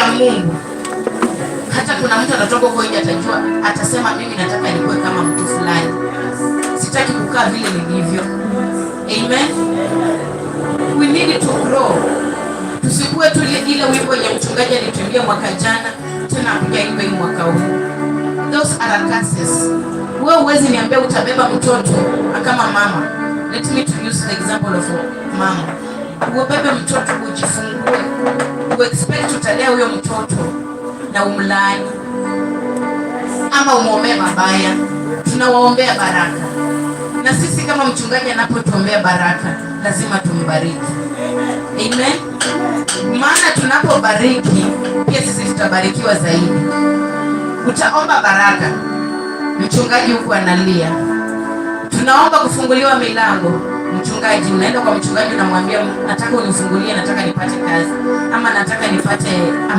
ya Mungu, hata kuna mtu anatoka huko nje atajua, atasema mimi nataka nikuwe kama mtu fulani, sitaki kukaa vile nilivyo. Amen. We need to grow. Tusikuwe tu ile wimbo yenye mchungaji alituimbia mwaka jana tena akuja imbe mwaka huu. Those are curses. Wewe huwezi niambia utabeba mtoto kama mama. Let me to use the example of mama. Ubebe mtoto ujifungue, expect utalea huyo mtoto na umlaani ama umuombee mabaya. Tunawaombea baraka, na sisi kama mchungaji anapotuombea baraka lazima tumbariki. Amen. Maana tunapobariki pia sisi tutabarikiwa zaidi. Utaomba baraka, mchungaji huko analia, tunaomba kufunguliwa milango. Mchungaji, unaenda kwa mchungaji unamwambia nataka unifungulie, nataka nipate kazi, ama nataka nipate